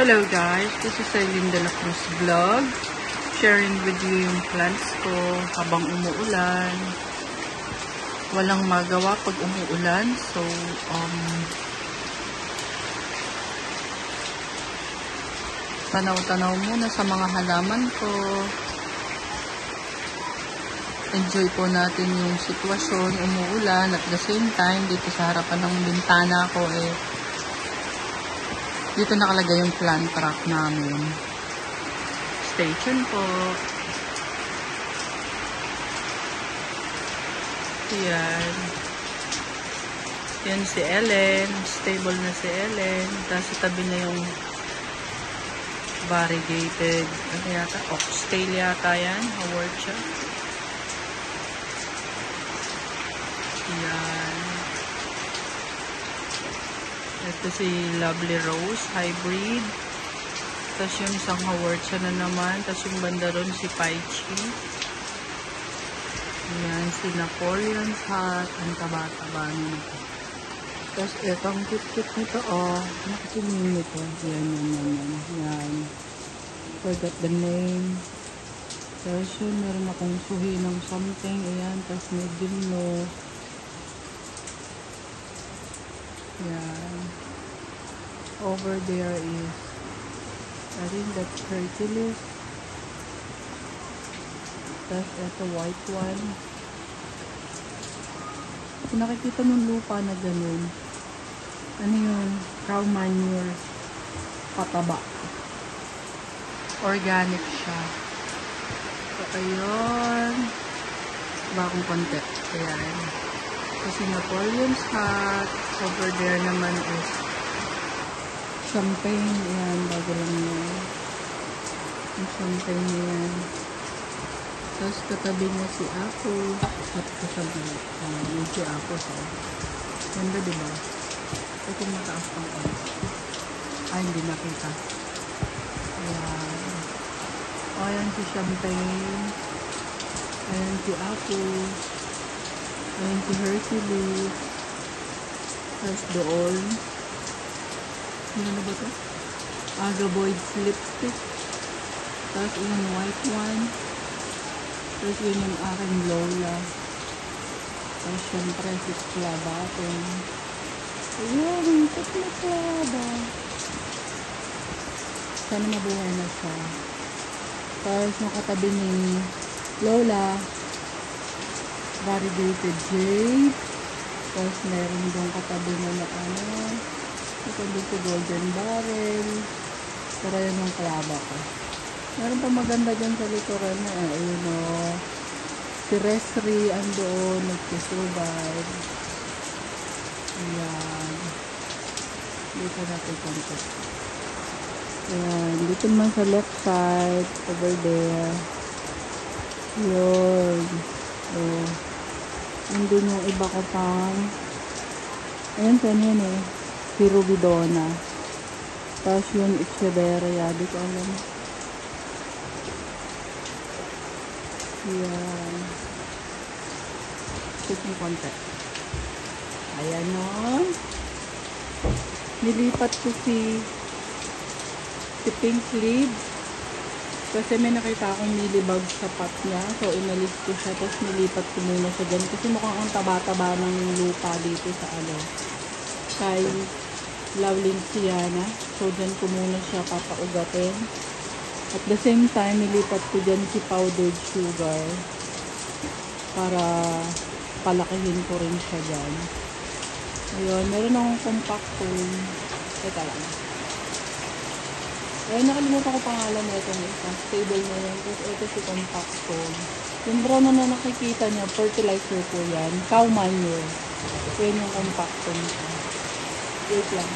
Hello guys, this is Eileen de la Cruz vlog. Sharing with you yung plants ko habang umuulan. Walang magawa pag umuulan. So, tanaw-tanaw muna sa mga halaman ko. Enjoy po natin yung sitwasyon, umuulan. At the same time, dito sa harapan ng bintana ko dito nakalagay yung plant trap namin. Stay tuned po. Yan. Yan si Ellen. Stable na si Ellen. Tapos tabi na yung variegated. Ano yata? Oxtail yata yan. Award siya. Yan. Ito si Lovely Rose, hybrid. Tapos yung isang Howard siya na naman. Tapos yung banda ron si Paichi. Yan, si Napoleon's hat. Ang taba-taba nito. Tapos ito, ang cute-cute nito. Oh, nakasinin nito. Yan. Forgot the name. Tapos yun, meron akong suhi ng something. Ayan, tapos medium no. Yan. Over there is, I think that's Hercules. Tapos ito white one. Kung nakikita ng lupa na ganun, ano yun? Cow manure pataba. Organic siya. So ayun. Bagong konti. Ayan. Kasi Napoleon's hat. Over there naman is champagne. Ayan, bago lang yan. Yung champagne yan. Tapos katabi niya si Apple. At kasabi yung si Apple. Ganda diba? Ito mataas pang ay, hindi nakita. Ayan. O, ayan si champagne. Ayan si Apple. Ayan si Hercules. Tapos doon. Ano na ba ito? Agaboid's lipstick. Tapos yung white one. Tapos yun yung aking Lola. Tapos syempre si Clabaton. Ayan, yung Claba. Sana mabuhay na siya. Tapos yung katabi ni Lola, variegated jade. Tapos meron doon katabi na ano. Ito dito golden barrel. Pero yun yung Claba ko. Meron pa maganda dyan sa likuran na ayun o. Si Resri andoon. Nagsisurvive. Ayan. Dito natin konti. Ayan. Dito naman sa left side. Over there. Yun. So, nandun yung iba ko pang ayun saan yun si Rubidona. Tapos yun Echeverria. Di ko alam. Ayan. Check yung konti. Ayan o. Nilipat ko si Pink Leaves. Kasi may nakita akong nilibag sa pot niya. So, inalis ko siya. Tapos, nilipat ko muna siya dyan. Kasi mukhang ang taba-taba ng lupa dito sa kay Laulenciana. So, dyan ko muna siya papaugatin. At the same time, nilipat ko dyan si powdered sugar. Para palakihin ko rin siya dyan. Ayun, meron akong compact foam. Teka lang. Ay, nakalimutan ko pangalan na itong isa. Stable na yan. Tapos ito si compact foam. Yung brown na nakikita niya, fertilizer po yan. Cow manure. Yan yung compact foam. Wait lang.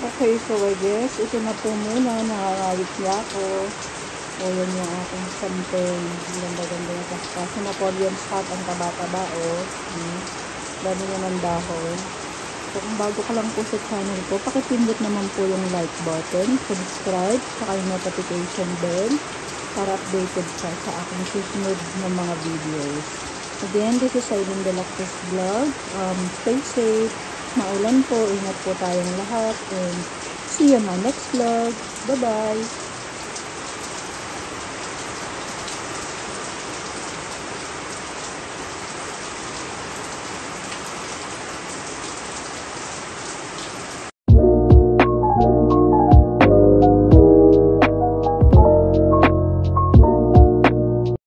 Okay, so I guess ito na po muna, nakakawit niya ako. O yan yung aking champagne. Ganda-ganda yung kaso Napoleon spot ang taba-taba o. Dami niya ng dahon. So kung bago ka lang po sa channel ko, pakipindot naman po yung like button, subscribe, saka yung notification bell para updated ka sa aking susunod na mga videos. Again, this is Aileen De La Cruz Vlog. Stay safe. Maulan po. Ingat po tayong lahat. And see you on my next vlog. Bye-bye.